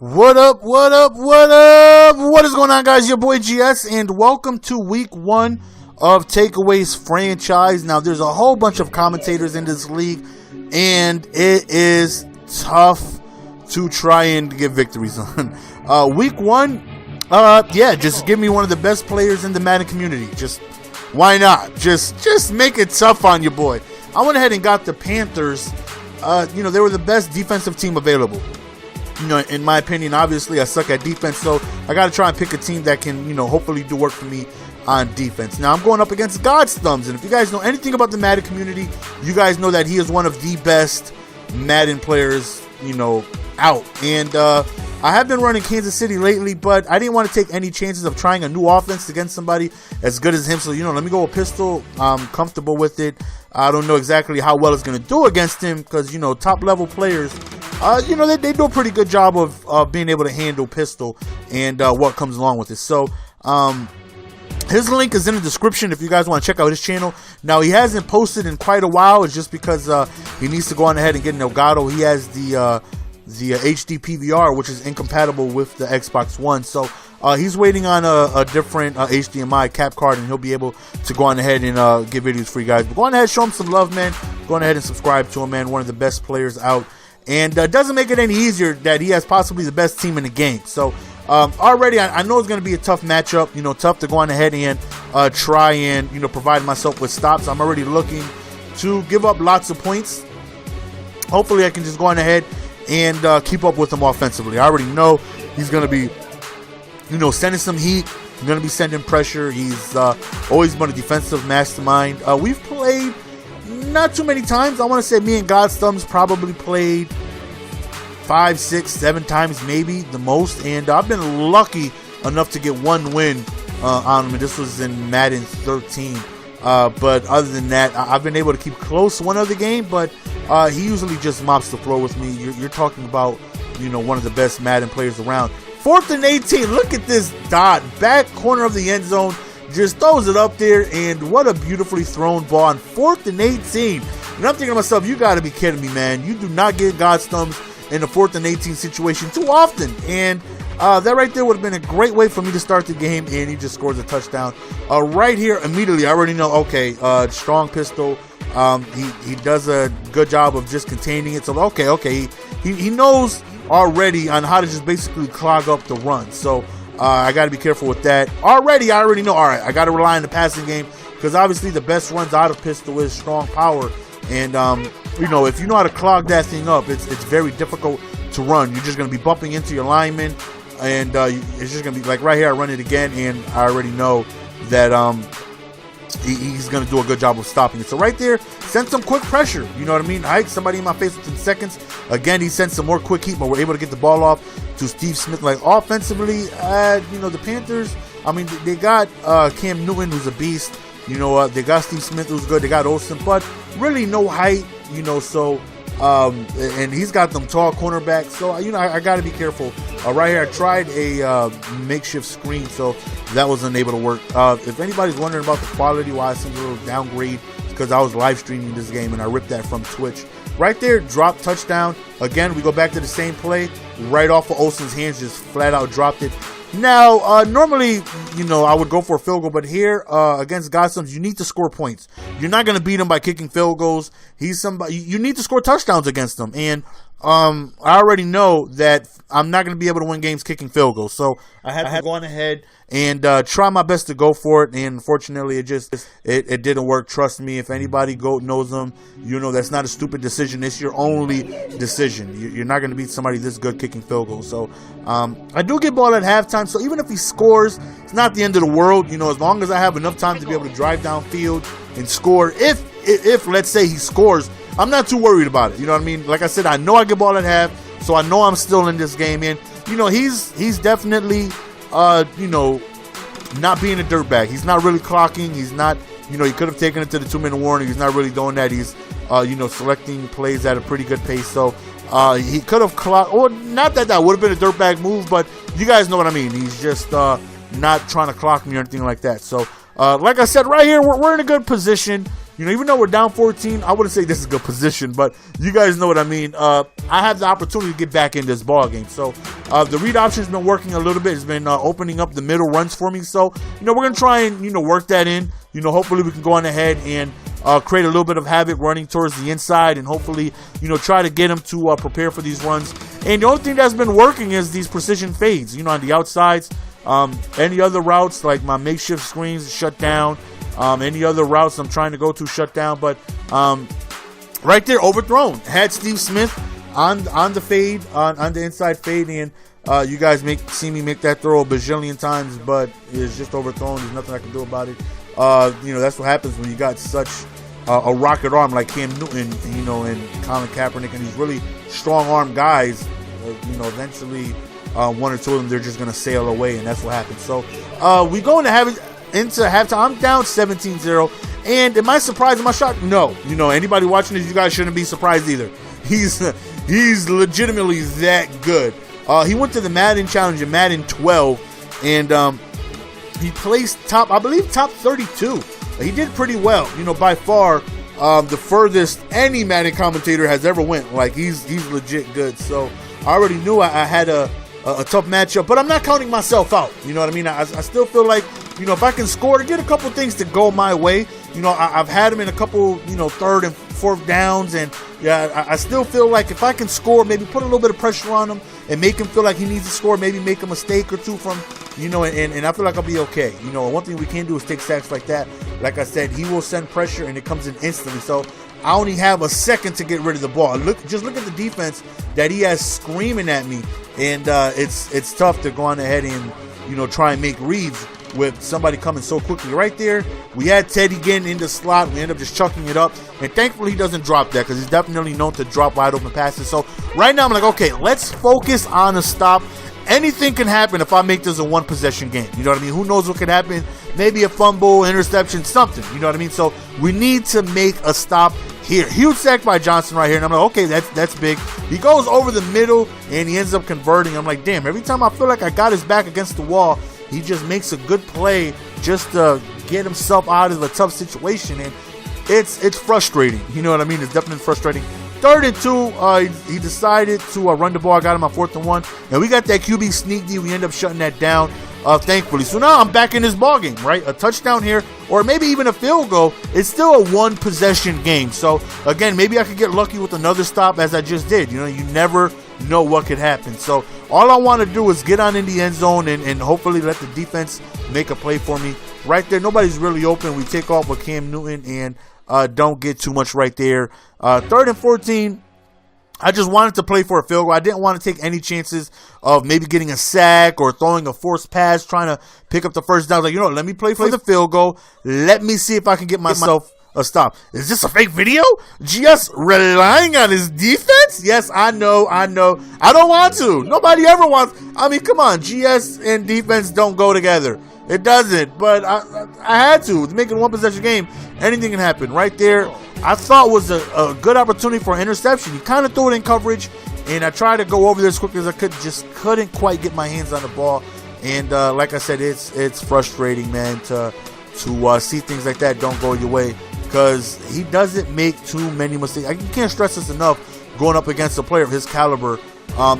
What up, what up, what up? What is going on, guys? Your boy GS, and welcome to week 1 of Takeaways franchise. Now, there's a whole bunch of commentators in this league, and it is tough to try and get victories on. Week 1, just give me one of the best players in the Madden community. Just, why not? Just make it tough on your boy. I went ahead and got the Panthers. They were the best defensive team available. In my opinion, obviously, I suck at defense, so I got to try and pick a team that can, hopefully do work for me on defense. Now, I'm going up against GodzTHumbz, and if you guys know anything about the Madden community, you guys know that he is one of the best Madden players, out. And I have been running Kansas City lately, but I didn't want to take any chances of trying a new offense against somebody as good as him. So, let me go with pistol. I'm comfortable with it. I don't know exactly how well it's going to do against him because, top-level players, they do a pretty good job of being able to handle pistol and what comes along with it. So, his link is in the description if you guys want to check out his channel. Now, he hasn't posted in quite a while. It's just because he needs to go on ahead and get an Elgato. He has the HD PVR, which is incompatible with the Xbox One. So, he's waiting on a different HDMI cap card, and he'll be able to go on ahead and get videos for you guys. But go on ahead, show him some love, man. Go on ahead and subscribe to him, man. One of the best players out. And doesn't make it any easier that he has possibly the best team in the game. So, already, I know it's going to be a tough matchup. Tough to go on ahead and try and, provide myself with stops. I'm already looking to give up lots of points. Hopefully, I can just go on ahead and keep up with him offensively. I already know he's going to be, sending some heat. He's going to be sending pressure. He's always been a defensive mastermind. We've played not too many times. I want to say me and GodzTHumbz probably played 5, 6, 7 times, maybe the most. And I've been lucky enough to get one win on him. And this was in Madden 13. But other than that, I've been able to keep close one other game. But he usually just mops the floor with me. You're talking about, one of the best Madden players around. 4th and 18. Look at this dot. Back corner of the end zone. Just throws it up there, and what a beautifully thrown ball on 4th and 18. And I'm thinking to myself, you got to be kidding me, man. You do not get GodzTHumbz in a 4th and 18 situation too often. And that right there would have been a great way for me to start the game, and he just scores a touchdown. Right here, immediately, I already know, okay, strong pistol. He does a good job of just containing it. So, okay, he knows already on how to just basically clog up the run. So, I got to be careful with that. I already know, all right, I got to rely on the passing game because obviously the best runs out of pistol is strong power. And, if you know how to clog that thing up, it's very difficult to run. You're just going to be bumping into your linemen, and it's just going to be like right here, I run it again, and I already know that he's going to do a good job of stopping it. So right there, send some quick pressure. You know what I mean? Hike somebody in my face within seconds. Again, he sent some more quick heat, but we're able to get the ball off to Steve Smith. Like offensively, the Panthers, they got Cam Newton, who's a beast. They got Steve Smith, who's good. They got Olsen, but really no height, so and he's got them tall cornerbacks. So, I got to be careful. Right here, I tried a makeshift screen, so that wasn't able to work. If anybody's wondering about the quality, why I seem a little downgrade, because I was live streaming this game and I ripped that from Twitch. Right there, drop touchdown. Again, we go back to the same play. Right off of Olsen's hands, just flat out dropped it. Now, normally, I would go for a field goal, but here against GodzTHumbz, you need to score points. You're not going to beat him by kicking field goals. He's somebody you need to score touchdowns against him, and I already know that I'm not going to be able to win games kicking field goals. So I had to go on ahead and try my best to go for it, and unfortunately, it didn't work. Trust me, if anybody knows him, that's not a stupid decision. It's your only decision. You're not going to beat somebody this good kicking field goals. So I do get ball at halftime. So even if he scores, it's not the end of the world. As long as I have enough time to be able to drive downfield and score. If let's say he scores, I'm not too worried about it. You know what I mean? Like I said, I know I get ball at half, so I know I'm still in this game. And he's definitely not being a dirtbag. He's not really clocking. He's not, he could have taken it to the 2-minute warning. He's not really doing that. He's selecting plays at a pretty good pace. So he could have clocked, or not that would have been a dirtbag move, but you guys know what I mean. He's just not trying to clock me or anything like that. So like I said, right here, we're in a good position. you know, even though we're down 14, I wouldn't say this is a good position, but you guys know what I mean. I have the opportunity to get back in this ball game. So the read option's been working a little bit. It's been opening up the middle runs for me. So, you know, we're going to try and, you know, work that in. You know, hopefully we can go on ahead and create a little bit of havoc running towards the inside, and hopefully, you know, try to get him to prepare for these runs. And the only thing that's been working is these precision fades, you know, on the outsides. Any other routes, like my makeshift screens, shut down. Any other routes I'm trying to go to, shut down. But right there, overthrown. Had Steve Smith on the fade, on the inside fade, and you guys see me make that throw a bajillion times, but it's just overthrown. There's nothing I can do about it. You know, that's what happens when you got such a rocket arm like Cam Newton, you know, and Colin Kaepernick, and these really strong arm guys. You know, eventually one or two of them, they're just going to sail away, and that's what happens. So we go into halftime. I'm down 17-0, and am I surprised? Am I shocked? No. You know, anybody watching this, you guys shouldn't be surprised either. He's legitimately that good. He went to the Madden challenge in Madden 12, and he placed top 32. He did pretty well. You know, by far the furthest any Madden commentator has ever went. Like, he's legit good. So I already knew I had a tough matchup, but I'm not counting myself out. You know what I mean? I still feel like, you know, if I can score to get a couple things to go my way, you know, I've had him in a couple, you know, third and fourth downs, and yeah, I still feel like if I can score, maybe put a little bit of pressure on him and make him feel like he needs to score, maybe make a mistake or two from, you know, and I feel like I'll be okay. You know, one thing we can do is take sacks like that. Like I said, he will send pressure and it comes in instantly. So I only have a second to get rid of the ball. Just look at the defense that he has screaming at me, and it's tough to go on ahead and, you know, try and make reads with somebody coming so quickly. Right there, we had Teddy getting in the slot. We end up just chucking it up, and thankfully he doesn't drop that, because he's definitely known to drop wide open passes. So right now I'm like, okay, let's focus on a stop. Anything can happen if I make this a one possession game. You know what I mean? Who knows what could happen? Maybe a fumble, interception, something. You know what I mean? So we need to make a stop here. Huge sack by Johnson right here, and I'm like, okay, that's big. He goes over the middle and he ends up converting. I'm like, damn, every time I feel like I got his back against the wall, he just makes a good play just to get himself out of a tough situation, and it's frustrating. You know what I mean? It's definitely frustrating. 3rd and 2, he decided to run the ball. I got him on 4th and 1, and we got that QB sneak D. We end up shutting that down, thankfully. So now I'm back in this ball game, right? A touchdown here, or maybe even a field goal. It's still a one possession game. So again, maybe I could get lucky with another stop, as I just did. You know, you never know what could happen. So all I want to do is get on in the end zone and hopefully let the defense make a play for me. Right there, nobody's really open. We take off with Cam Newton and don't get too much right there. 3rd and 14, I just wanted to play for a field goal. I didn't want to take any chances of maybe getting a sack or throwing a forced pass, trying to pick up the first down. Like, you know, let me play for the field goal. Let me see if I can get myself a stop. Is this a fake video? GS relying on his defense? Yes, I know. I don't want to. Nobody ever wants. I mean, come on. GS and defense don't go together. It doesn't. But I had to make it a one possession game. Anything can happen. Right there, I thought was a good opportunity for an interception. He kind of threw it in coverage, and I tried to go over there as quickly as I could. Just couldn't quite get my hands on the ball. And like I said, it's frustrating, man, to see things like that don't go your way, because he doesn't make too many mistakes. You can't stress this enough going up against a player of his caliber.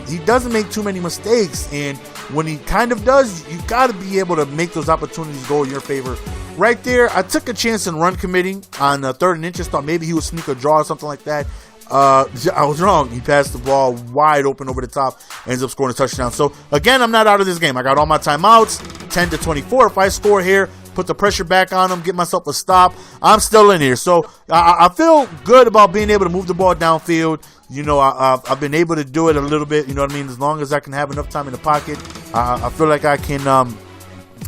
He doesn't make too many mistakes, and when he kind of does, you got to be able to make those opportunities go in your favor. Right there, I took a chance in run committing on 3rd and inches. Thought maybe he would sneak a draw or something like that. I was wrong. He passed the ball wide open over the top, ends up scoring a touchdown. So again, I'm not out of this game. I got all my timeouts, 10-24. If I score here, put the pressure back on him, get myself a stop, I'm still in here. So I feel good about being able to move the ball downfield. You know, I've been able to do it a little bit, you know what I mean? As long as I can have enough time in the pocket, I feel like I can,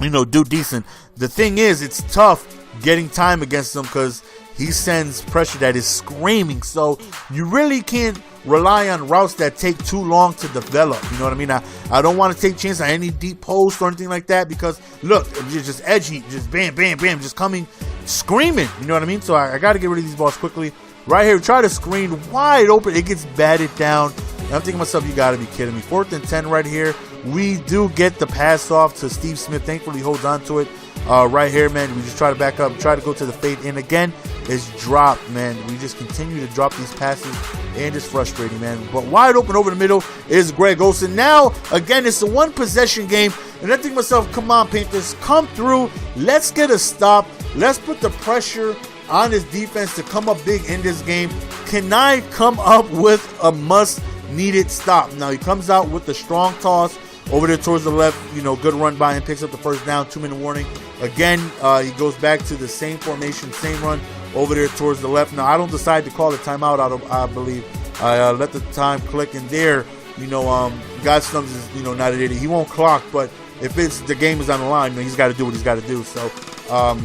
you know, do decent. The thing is, it's tough getting time against him because he sends pressure that is screaming. So you really can't rely on routes that take too long to develop. You know what I mean? I don't want to take chances on any deep post or anything like that, because look, it's just edgy, just bam, bam, bam, just coming, screaming. You know what I mean? So I got to get rid of these balls quickly. Right here, try to screen wide open. It gets batted down. And I'm thinking to myself, you got to be kidding me. 4th and 10 right here. We do get the pass off to Steve Smith. Thankfully, he holds on to it. Right here, man, we just try to back up, try to go to the fade in again. is dropped, man. We just continue to drop these passes, and it's frustrating, man. But wide open over the middle is Greg Olsen. Now, again, it's a one-possession game, and I think to myself, come on, Panthers, come through. Let's get a stop. Let's put the pressure on this defense to come up big in this game. Can I come up with a must-needed stop? Now, he comes out with the strong toss over there towards the left. Good run by him, picks up the first down, 2-minute warning. Again, he goes back to the same formation, same run over there towards the left. Now, I don't decide to call a timeout, I believe. I let the time click, and there, GodzTHumbz is, not an idiot. He won't clock, but if the game is on the line, he's got to do what he's got to do. So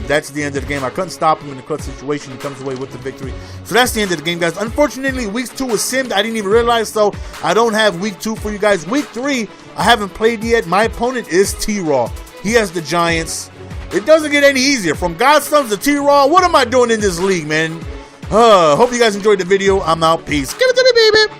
that's the end of the game. I couldn't stop him in the clutch situation. He comes away with the victory. So that's the end of the game, guys. Unfortunately, week 2 was simmed. I didn't even realize, so I don't have week 2 for you guys. Week 3, I haven't played yet. My opponent is T-Raw. He has the Giants. It doesn't get any easier. From GodzTHumbz to T-Raw, what am I doing in this league, man? Hope you guys enjoyed the video. I'm out. Peace. Give it to me, baby.